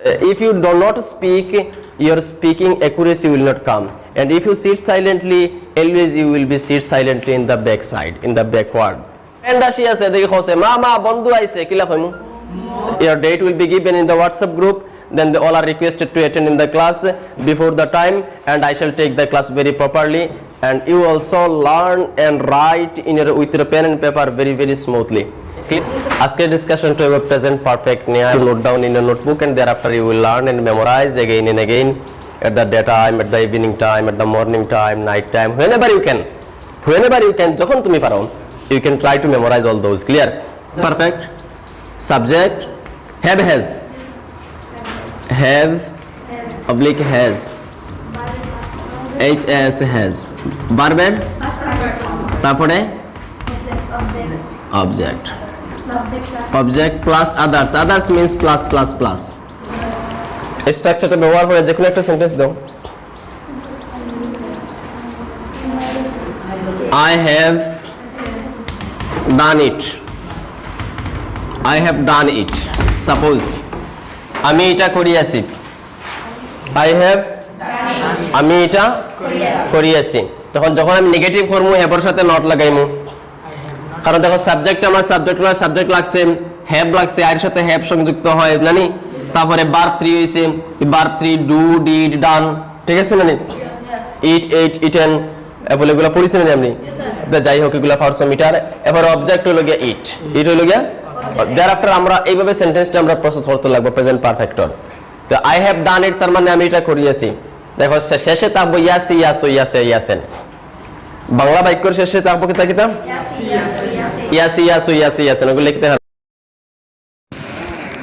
If you do not speak, your speaking accuracy will not come. And if you sit silently, always you will be sit silently in the back side, in the backward. And she has said, "Mama, bondu aise, kila khoimu." Your date will be given in the WhatsApp group. Then they all are requested to attend in the class before the time, and I shall take the class very properly. And you also learn and write in your with your pen and paper very very smoothly. Asker discussion to a present perfect near note down in a notebook, and thereafter you will learn and memorize again and again at the daytime, at the evening time, at the morning time, night time, whenever you can. Jokhon tumi paro, you can try to memorize all those. Clear? Perfect. Subject have has. Have oblique has. HS has. Verb তারপরে object. Object plus others. Others means plus plus plus. এই স্ট্রাকচারটা ব্যবহার করে যে কোনো একটা sentence দাও। I have done it. I have done it. Suppose আমি এটা করিয়াছি। I have আমি এটা করিয়াছি। তখন যখন আমি নেগেটিভ করব হ্যাভের সাথে নট লাগাইমু, কারণ দেখো সাবজেক্ট আমার সাবজেক্ট লাগছে, হ্যাভ লাগছে, এর সাথে হ্যাভ সংযুক্ত হয় জানি। তারপরে ভার্ব 3 হইছে, ভার্ব 3 ডু ডিড ডান, ঠিক আছে না? ইট এইট ইটেন এগুলো পড়িছেন না আপনি? যাই হোক এগুলো ফার্স্ট মিটার। এবার অবজেক্ট হলো গিয়া ইট হলো গিয়া। thereafter আমরা এইভাবে সেন্টেন্সটা আমরা প্রসেস করতে লাগবে প্রেজেন্ট পারফেক্টর। তো আই হ্যাভ ডান ইট তার মানে আমি এটা করিয়েছি। দেখো শেষে থাকবো ইয়াসি ইয়াসো ইয়াসে ইয়াসেন। বাংলা বাক্যের শেষে থাকবো কি তাকিতাম ইয়াসি ইয়াসো ইয়াসে ইয়াসেন, ওগুলো লিখতে হবে।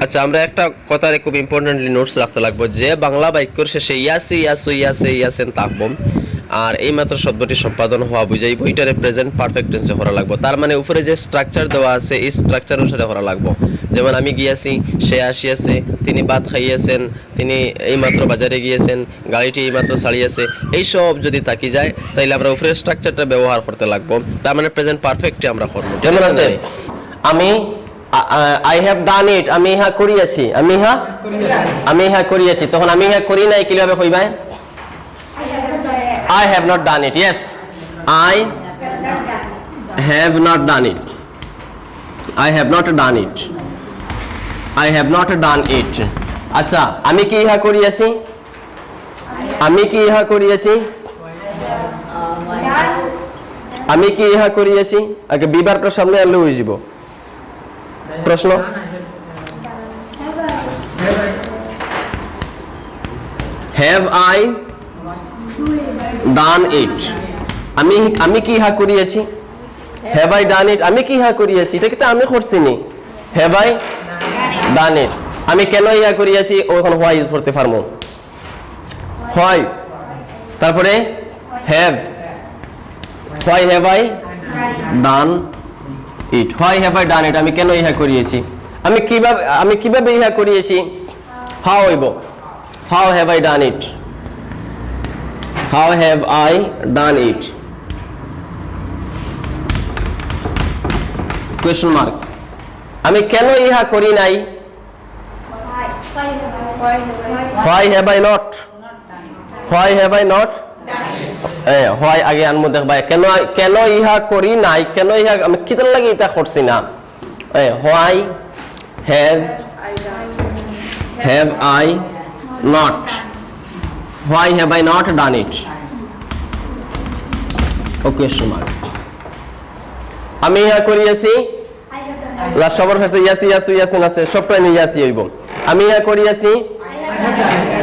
আচ্ছা, আমরা একটা কথারে খুব ইম্পর্টেন্টলি নোটস রাখতে লাগবো যে বাংলা বাক্যের শেষে ইয়াসি ইয়াসো ইয়াসে ইয়াসেন থাকবো, আর এই মাত্র শব্দটি সম্পাদন হওয়া বুঝাই বইটারে প্রেজেন্ট পারফেক্ট টেন্সে করা লাগবে। তার মানে উপরে যে স্ট্রাকচার দেওয়া আছে এই স্ট্রাকচার অনুসারে করা লাগবে। যেমন আমি গিয়াছি, সে আসিয়াছে, তিনি ভাত খাইয়াছেন, তিনি এইমাত্র বাজারে গিয়েছেন, গাড়িটি এইমাত্র ছাড়িয়েছে, এইসব যদি তাকি যায় তাইলে আমরা উপরে স্ট্রাকচারটা ব্যবহার করতে লাগবো। তার মানে প্রেজেন্ট পারফেক্টই আমরা করবো। যেমন আছে আমি আই হ্যাভ ডান ইট, আমি ইহা করিয়াছি, আমি ইহা করিয়াছি। তখন আমি ইহা করি নাই কিভাবে কইবা? I have not done it. Yes, I have not done it. I have not done it. I have not done it. আচ্ছা, আমি কি ইহা করিয়াছি? আমি কি ইহা করিয়াছি? আমি কি ইহা করিয়াছি? আগে বিবারটা সামনে আনলে হয়ে যাব। প্রশ্ন have I done it? আমি কি ইহা করিয়াছি? have I done it? আমি কি ইহা করিয়াছি? এটা কিন্তু আমি করছি নি। have I done it? আমি কেন ইহা করিয়াছি? ওখানে why ইউজ করতে পারবো। why, তারপরে have, why have I done it? why have I done it? আমি কেন ইহা করিয়েছি? আমি কিভাবে ইহা করিয়েছি? how হইব, how have I done it? How have I done it? Question mark. আমি কেন ইহা করি নাই? Why have I not? Why have I not? Why আগে আনমু দেখবা। কেন ইহা করি নাই? কেন ইহা আমি কিতার লাগি এটা করছি না? Why have I not? Why have I not done it? Question mark. আমি ইহা করিয়াছি, লাস্ট সবার কাছে ইয়াসি ইয়াসু ইয়াসেন আছে, সবটাই নিয়ে ইয়াসি হইব। আমি ইহা করিয়াছি,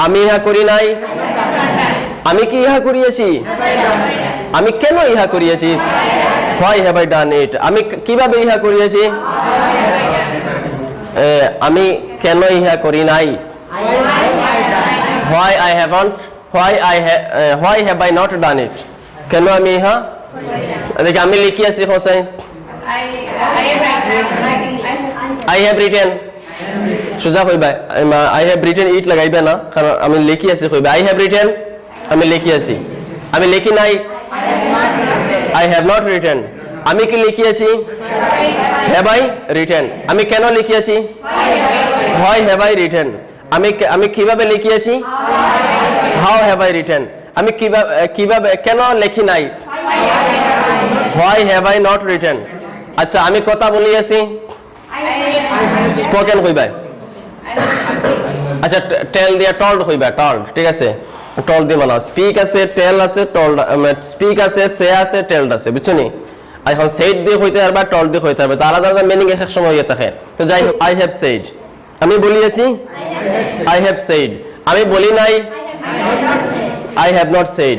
আমি ইহা করি নাই। আমি কি ইহা করিয়াছি? আমি কেন ইহা করিয়াছি? Why have I done it? আমি কিভাবে ইহা করিয়াছি? আমি কেন ইহা করি নাই? Why I haven't? Why have I not done it? কেন আমি ইহা দেখি আমি লিখিয়াছি হোসেন। I have written. সোজা কইবা I have written it লাগাইবা না, কারণ আমি লিখিয়াছি কইবা I have written, আমি লিখিয়াছি। আমি লিখি নাই, I have not written. আমি কি লিখিয়াছি? Have I written. আমি কেন লিখিয়াছি? Why have I written? আমি কিভাবে লিখিয়েছি হাউ হ্যাভ আই রিটেন আমি কিভাবে কেন লিখি নাই why have I not written আচ্ছা আমি কথা বলিয়েছি স্পোকেন কইবা আচ্ছা টেল দিয়া টল্ড কইবা টল্ড ঠিক আছে টল্ড দি বানাও স্পিক আছে টেল আছে টল্ড স্পিক আছে সে আছে টেলড আছে বুঝছনি এখন সেড দিয়ে কইতে পারবা টল্ড দিয়ে কইতে পারবা তো আলাদা আলাদা মিনিং এক এক সময় হয়ে থাকে তো যাই হোক আই হ্যাভ সেড আমি বলিয়েছি আই হ্যাভ সেড আমি বলি নাই আই হ্যাভ নট সেড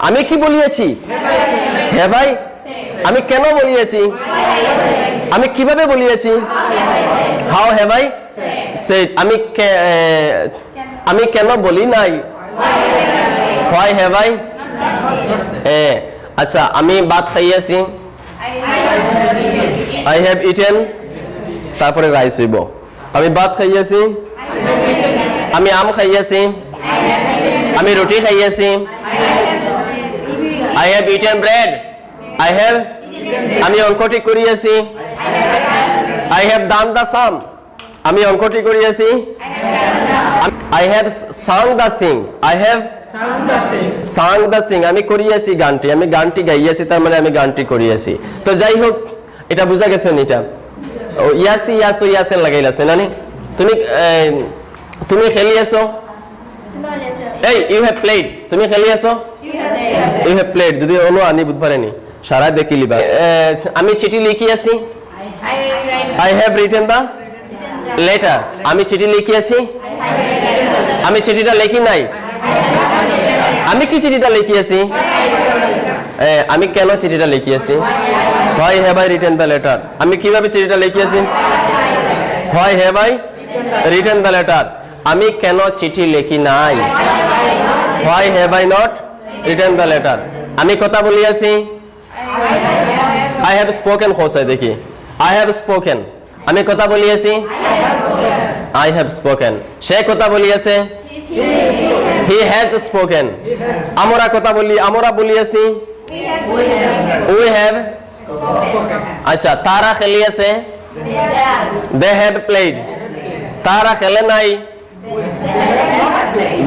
আমি কি বলিয়েছি হ্যাভ আই আমি কেন বলিয়েছি আমি কিভাবে বলিয়েছি হাউ হ্যাভ আই সেড আমি কেন বলি নাই হোয়াই হ্যাভ আই আচ্ছা আমি ভাত খাইয়াছি আই হ্যাভ ইটেন তারপরে রাইস হইব আমি ভাত খাইয়াছি আমি আম খাইয়াছি আমি রুটি খাইয়াছি I have eaten bread I have আমি অঙ্কটি করিয়াছি I have done the sum আমি অঙ্কটি করিয়াছি I have sung the sing I have sung the sing আমি করিয়াছি গানটি আমি গানটি গাইয়াছি তার মানে আমি গানটি করিয়াছি তো যাই হোক এটা বুঝা গেছে এটা ইয়াসি ইয়াসো ইয়াসেন লাগাইলাছে না তুমি খেলি আছো এই ইউ হ্যাভ প্লেড তুমি খেলি আছো ইউ হ্যাভ প্লেড যদি অনু আনি বুধবারেনি সারা দেখি লিবা আমি চিঠি লিখি আছি I have written the letter আমি চিঠি লিখি আছি আমি চিঠিটা লিখি নাই আমি কি চিঠিটা লিখি আছি আমি কেন চিঠিটা লিখি আছি why have I written the letter আমি কিভাবে চিঠিটা লিখি আছি why have I written the letter আমি কেন চিঠি লিখি নাই why have I not written the letter আমি কথা বলি আছি আই হ্যাভ স্পোকেন হোসাই দেখি আই হ্যাভ স্পোকেন আমি কথা বলি আছি আই হ্যাভ স্পোকেন সে কথা বলি আছে হি হ্যাজ স্পোকেন আমরা কথা বলি আমরা বলি আছি উই হ্যাভ আচ্ছা তারা খেলি আছে দে হ্যাভ প্লেড তারা খেলে নাই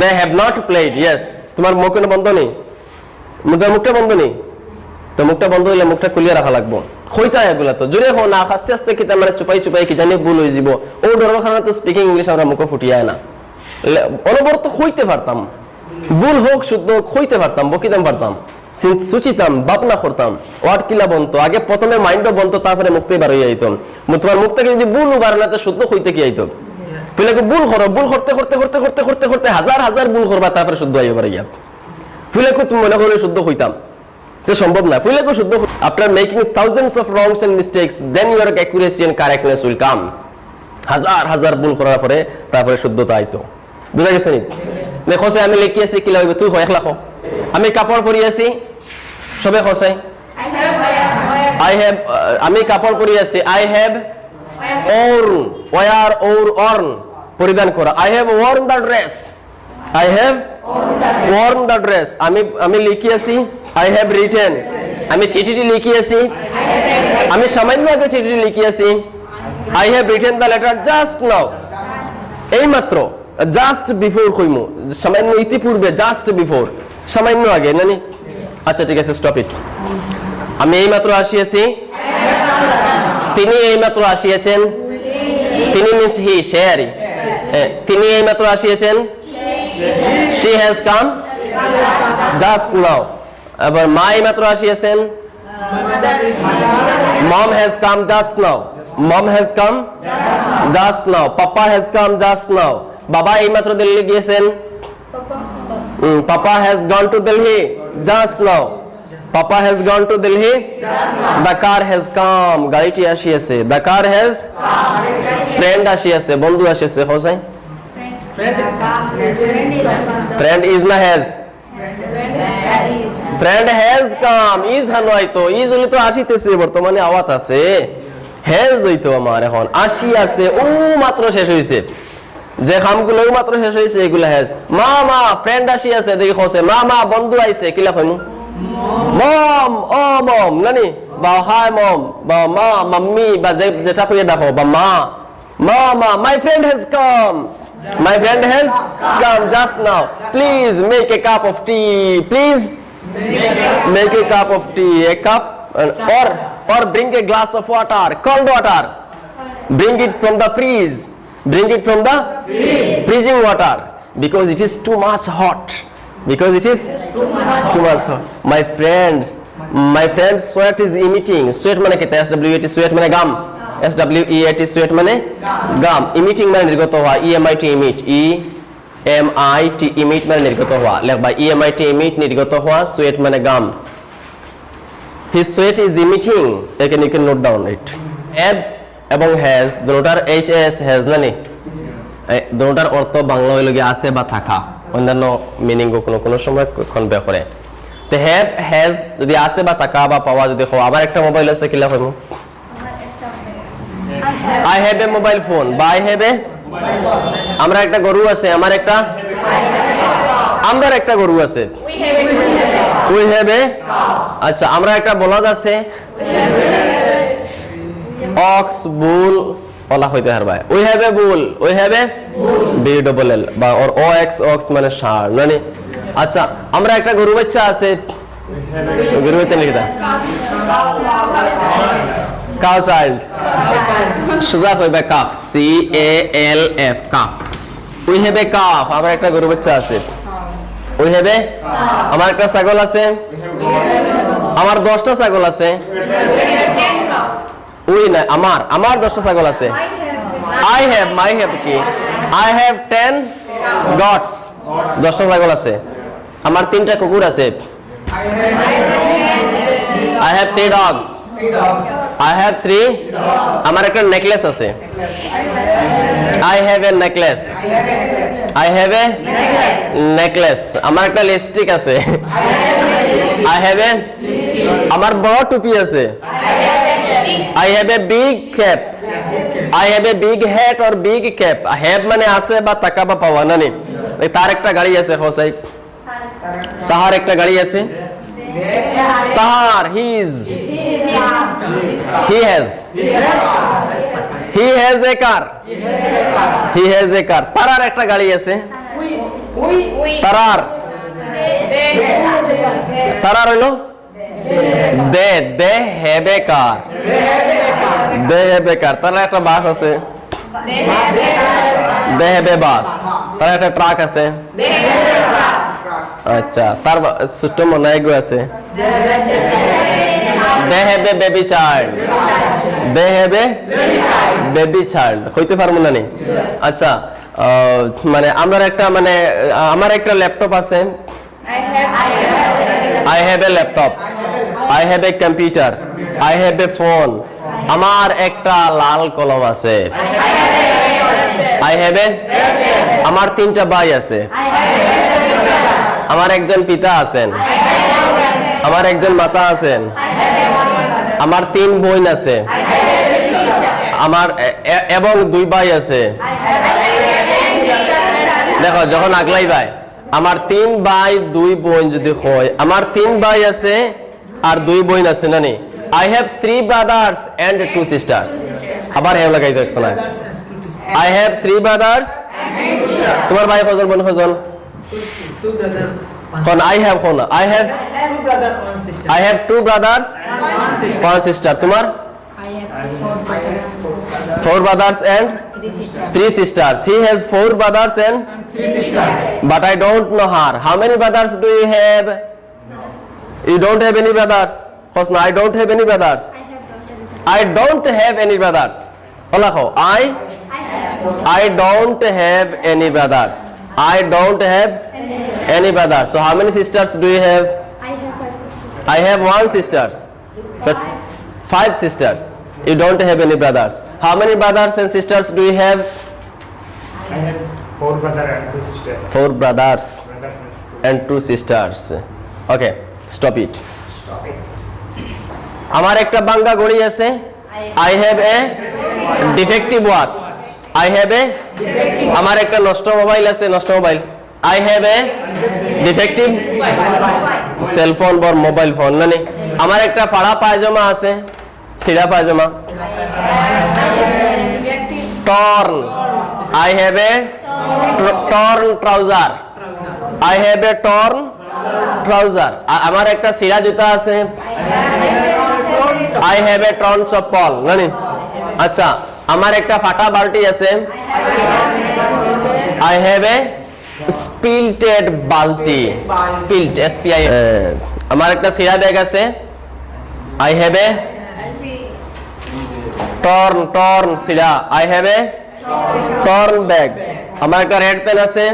they have not played yes তোমার মুখ বন্ধ নেই মুখটা বন্ধ নেই তো মুখটা বন্ধ হইলে মুখটা খুলিয়ে রাখা লাগবো হইতা এগুলা তো জোরে হো না আস্তে আস্তে কি মানে চুপাই কি জানি ভুল হয়ে যাব ও ডরখানা তো স্পিকিং ইংলিশ আমরা মুখ ফুটিয়ায় না অনবরত হইতে পারতাম ভুল হোক শুদ্ধ হোক হইতে পারতাম বকিতাম পারতাম সুচিতাম ভাবনা করতাম ওয়ার্ড কিলা বনতো আগে প্রথমে মাইন্ডও বনতো তারপরে মুক্তি বার হয়ে যাইতাম তোমার মুখ থেকে যদি ভুল বার না তো শুদ্ধ হইতে কি আইতো ফিলাকে ভুল করো ভুল করতে করতে করতে করতে করতে করতে হাজার হাজার ভুল করবা তারপরে শুদ্ধ হইয়া পারে গিয়া ফিলাকে তুমি মনে করে শুদ্ধ হইতাম তো সম্ভব না ফিলাকে শুদ্ধ after making thousands of wrongs and mistakes then your accuracy and correctness will come হাজার হাজার ভুল করার পরে তারপরে শুদ্ধতা আইতো বুঝা গেছে নি দেখো আমি লিখি আছি কি লাগবে তুই একলা কো আমি কাপড় পরি আছি সবে খসাই আই হ্যাভ আমি কাপড় পরি আছি I have worn wear or worn পরিধান করা I have worn the dress I have worn the dress আমি লিখি আছি আই হ্যাভ রিটেন আমি চিঠিটি লিখি আছি আমি সামান্য আগে চিঠিটি লিখি আছি I have written the letter just now এই মাত্র জাস্ট বিফোর কইমু সামান্য ইতিপূর্বে জাস্ট বিফোর সামান্য আগে নানি আচ্ছা ঠিক আছে স্টপ ইট আমি এই মাত্র আসিয়াছি তিনি এই মাত্র আসিয়াছেন তিনি মিস হি শেয়ারি তিনি এই মাত্র আসিয়াছেন she has come just now আবার মা এই মাত্র আসিয়াছেন mom has come just now mom has come just now papa has come just now বাবা এই মাত্র দিল্লি গিয়েছেন papa has gone to Delhi just now papa has gone to Delhi the car has come গাড়িটি আসিয়াছে the car has friend আসিয়াছে বন্ধু আসিয়াছে হোসাই friend is na has friend has come is Hanoi তো is হলি তো আসিতেছে বর্তমানে আওয়াত আছে has হইতো আমার এখন আসি আছে ও মাত্র শেষ হইছে যে কামগুলো মাত্র শেষ হইছে এগুলা has মা ফ্রেন্ড আসি আছে দেখি হোসে মা বন্ধু আইছে কিলা কইমু মম ও মম নানি বা হাই মম বা মা মাম্মি বা যেটা কইয়া দেখো বা মা my friend has come My friend has come just now. Please make a cup of tea. Please make a cup of tea. A cup or bring a glass of water, cold water. Bring it from the freeze. Bring it from the freezing water because it is too much hot. Because it is too much hot. My friend's sweat is emitting. Sweat মানে কি? SWET sweat মানে gum. SWEAT sweat মানে gum. Emitting মানে নির্গত হওয়া. EMIT emit. EMIT emit মানে নির্গত হওয়া. লেখবা EMIT emit নির্গত হওয়া. Sweat মানে gum. His sweat is emitting. You can note down it. Have এবং has দুটোটার HS has না নি? দুটোটার অর্থ বাংলা হইল কি আছে বা থাকা। অন্যান্য মিনিং কোনো সময় কনভে করে। তো হ্যাভ হ্যাজ যদি আছে বা থাকা বা পাওয়া যদি হয়, আবার একটা মোবাইল আছে কি লাভ হইব? I have a mobile phone বা I have a আমরা একটা গরু আছে, আমার একটা গরু আছে। We have a আচ্ছা আমরা একটা বলদ আছে। Ox, bull বলা হইতে পারবে। We have a bull, we have a B-double-L বা or ox মানে ষাঁড় মানে। আচ্ছা আমরা একটা গরু বাচ্চা আছে। গরু বাচ্চা লিখে দাও। Cow child সোজা কইবে calf, CALF calf. We have a calf আমার একটা গরু বাচ্চা আছে। We have a আমার একটা ছাগল আছে। আমার 10টা ছাগল আছে। ওই না আমার 10টা ছাগল আছে। I have কি? I have 10 goats 10টা ছাগল আছে। আমার 3টা কুকুর আছে। I have 3 dogs. I have 3 আমার একটা নেকলেস আছে। I have a necklace. I have a necklace. আমার একটা লিপস্টিক আছে। I have a আমার বড় টুপি আছে। I have a big cap. I have a big hat or big cap. Have মানে আছে বা টাকা বা পাওয়া না নি। তার একটা গাড়ি আছে হোসাই। তাহার একটা গাড়ি আছে। তাহার he has a car. He has a car. তারার একটা গাড়ি আছে। তারার হইলো they have a car. They have a car. তারা একটা বাস আছে। They have a bus. তারা একটা ট্রাক আছে। আচ্ছা তার ছোট মনাইগো আছে। They have a baby child. They have a baby child. হইতে পারবো না নি? আচ্ছা মানে আমার একটা ল্যাপটপ আছে। I have a laptop. I have a computer. I have a phone. আমার একটা লাল কলম আছে। I have a আমার 3টা ভাই আছে। আমার একজন পিতা আছেন। আমার একজন মাতা আছেন। আমার 3 বোন আছে। আমার এবং 2 ভাই আছে। দেখো যখন আগলাই ভাই আমার 3 ভাই 2 বোন যদি হয়, আমার 3 ভাই আছে আর 2 বোন আছে না নি? I have 3 brothers and 2 sisters. আবার হেও লাগাই দেখতো না। I have 3 brothers. তোমার ভাই কজন বোন কজন? 2 brothers. কোন I have 2 brothers, 1 sister. I have 2 brothers, 1 sister. তোমার? I have 4 brothers and 3 sisters. He has 4 brothers and 3 sisters. But I don't know her. How many brothers do you have? You don't have any brothers. Hosna, I don't have any brothers. I don't have any brothers. Olakho, I don't have any brothers. I don't have any brothers. So how many sisters do you have? I have 1 sister. So 5 sisters. You don't have any brothers. How many brothers and sisters do you have? I have 4 brothers and 2 sisters. 4 brothers and 2 sisters. Okay, stop it. আমার একটা বাঙ্গা ঘড়ি আছে। I have a defective watch. I have a আমার একটা নষ্ট mobile আছে, নষ্ট mobile. I have a defective cell phone or mobile phone না নি? আমার একটা পাড়া পায়জামা আছে, ছিঁড়া পায়জামা। Torn. I have a torn trouser. I have a torn trouser. আমার একটা ছিঁড়া জুতা আছে। I have a torn চপ্পল জানি। আচ্ছা আমার একটা ফাটা বালতি আছে। I have a spilted বালতি। Spilt SPI। আমার একটা ছিঁড়া ব্যাগ আছে। I have a torn ছিঁড়া। I have a torn bag. আমার একটা রেড পেন আছে।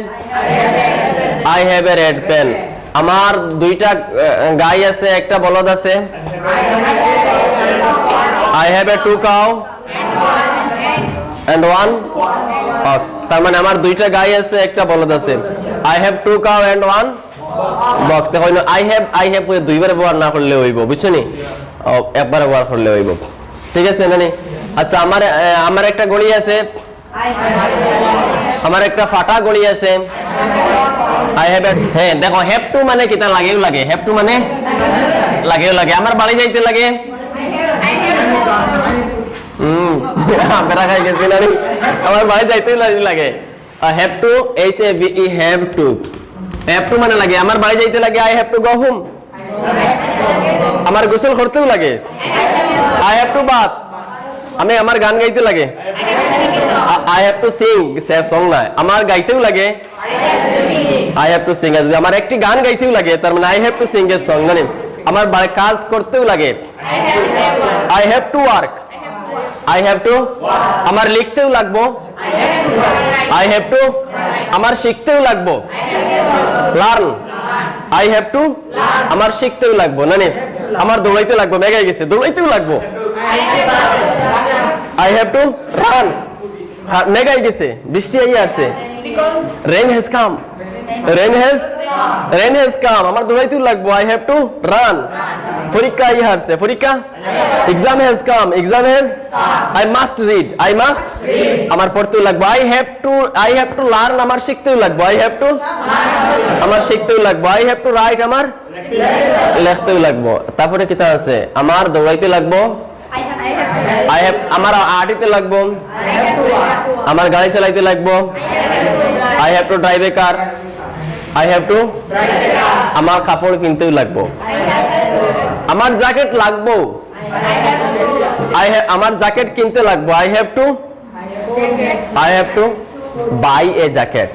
I have a red pen. আমার দুইটা গাই আছে একটা বলদ আছে। I have a two cow and one ox. তার মানে আমার দুইটা গাই আছে একটা বলদ আছে। I have two cow and one box. দেখো I have দুইবার ব্যবহার না করলে হইব বুঝছো নি, একবার ব্যবহার করলে হইব, ঠিক আছে নানি? আচ্ছা আমার একটা গড়ি আছে। আমার একটা ফাটা গড়ি আছে। I have a হ্যাঁ দেখো have to মানে কিটা লাগেও লাগে, have to মানে লাগেও লাগে। আমার বাড়ি যাইতে লাগে। বেড়া খাই গেছি না আমার বাড়ি যাইতে লাগে। have to HAVE have to মানে লাগে আমার বাড়ি যাইতে লাগে। I have to go home। আমার গোসল করতেও লাগে। I have to bath। আমি আমার গান গাইতে লাগে। I have to sing song না, আমার গাইতেও লাগে। I have to sing আমার একটি গান গাইতেও লাগে, তার মানে I have to sing a song জানেন। আমার কাজ করতেও লাগে। I have to work। I have to আমার লিখতেও লাগবো। I have to আমার শিখতেও লাগবো। Learn। I have to আমার শিখতেও লাগবো জানেন। আমার দৌড়াইতে লাগবো, মেঘাই গেছে দৌড়াইতেও লাগবো। I have to run। মেঘাই গেছে বৃষ্টি আইয়া আছে। Rain has come। Rain has come আমার দৌড়াইতেও লাগবো। I have to run। পরীক্ষা আইয়া আসছে, পরীক্ষা exam has come। exam has I must read। I must আমার পড়তেও লাগবো। I have to learn আমার শিখতেও লাগবো। I have to আমার শিখতেও লাগবো। I have to write আমার লিখতেও লাগবো। তারপরে কিতা আছে আমার দৌড়াইতে লাগবো। I have আমার আটিতে লাগবো। আমার গাড়ি চালাইতে লাগবো। I have to drive a car। I have to আমার কাপড় কিনতেও লাগবো। আমার জ্যাকেট লাগবো। আমার জ্যাকেট কিনতে লাগবো। I have to buy a jacket।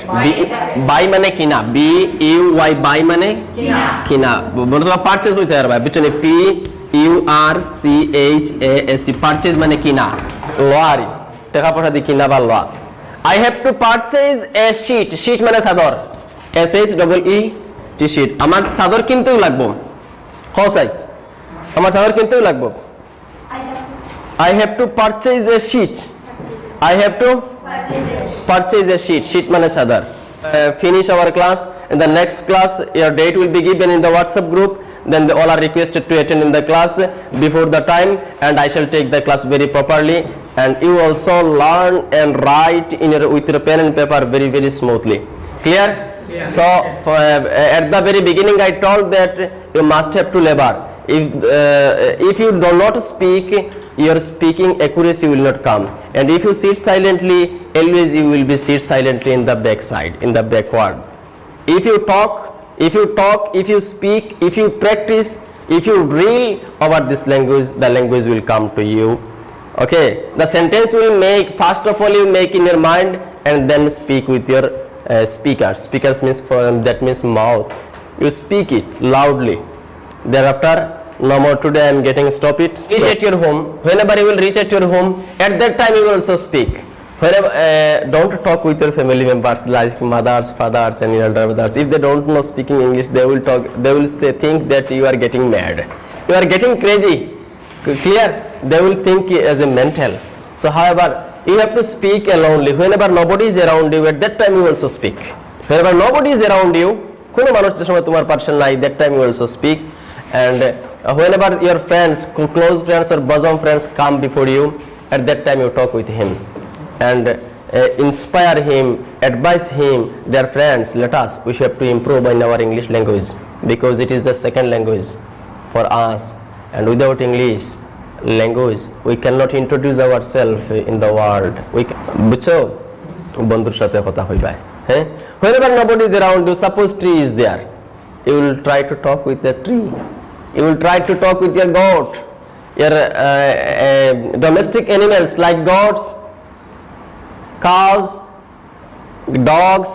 buy মানে কিনা, BUY buy মানে কিনা। বলতো পারচেজ হইতে পারবে বুঝছেন, PURCHASE পারচেজ মানে কিনা, লওয়ারি টাকা পয়সা দিয়ে কিনা বা লওয়া। I have to purchase a sheet। sheet মানে চাদর, SHEET sheet। আমার চাদর কিনতেও লাগবো। হসাই আমার চাদর কিনতেও লাগবো। I have to purchase a sheet। I have to purchase a sheet। sheet মানে চাদর। Finish our class। In the next class your date will be given in the WhatsApp group। Then all are requested to attend in the class before the time, and I shall take the class very properly, and you also learn and write with your pen and paper very smoothly. Clear? So at the very beginning I told that you must have to labor. If you do not speak, your speaking accuracy will not come, and if you sit silently, always you will be sit silently in the back side, in the backward. If you talk, if you speak, if you practice, if you drill over this language, the language will come to you. Okay, the sentence will make, first of all you make in your mind and then speak with your speakers means that means mouth. You speak it loudly. Thereafter no more today I am getting stop it. Reach at your home. Whenever you will reach at your home, at that time you will also speak. Whenever don't talk with your family members like mothers, fathers and elder brothers. If they don't know speaking English, they will think that you are getting mad, you are getting crazy. Clear? They will think as a mental. So however you have to speak alonely. Whenever nobody is around you, at that time you also speak. Whenever nobody is around you, কোনো মানুষের সময় তোমার person নাই, that time you also speak. And whenever your friends, close friends or bosom friends come before you, at that time you talk with him and inspire him, advise him, dear friends, let us, we have to improve in our English language because it is the second language for us, and without English language we cannot introduce ourselves in the world. বুঝছো বন্ধুর সাথে কথা হইবা। হ্যাঁ, whenever nobody is around you, suppose tree is there, you will try to talk with the tree, you will try to talk with your goat, your domestic animals like goats, cows, dogs,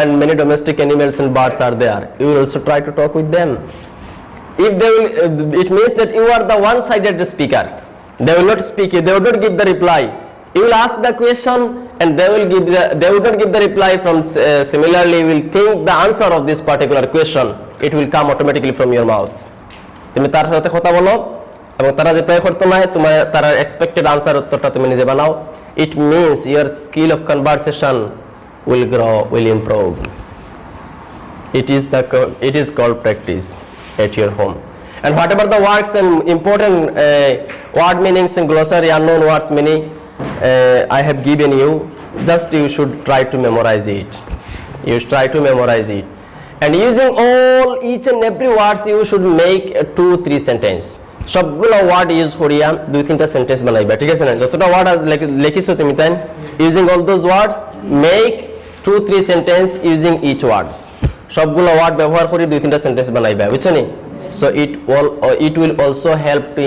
and many domestic animals and birds are there. You will also try to talk with them. If they will, it means that you are the one-sided speaker. They will not speak, they will not give the reply. You will ask the question and they will not give the reply from similarly you will think the answer of this particular question, it will come automatically from your mouth. তুমি তার সাথে কথা বলো এবং তারা যে প্রায় করতে না তোমার তার এক্সপেক্টেড আনসার উত্তরটা তুমি নিজে বানাও. It means your skill of conversation will grow, will improve. It is called practice at your home. And whatever the words and important word meanings and glossary, unknown words meaning I have given you, just you should try to memorize it. You should try to memorize it. And using all each and every words you should make 2-3 sentence. সবগুলো word use করিয়া 2-3টা sentence বানাইবা, ঠিক আছে না? যতটা word আজ লিখিছো তুমি তাই using all those words make 2-3 sentence using each words. সবগুলো ওয়ার্ড ব্যবহার করে 2-3টা সেন্টেন্স বানাইবা, বুঝছো নি? So it will also help to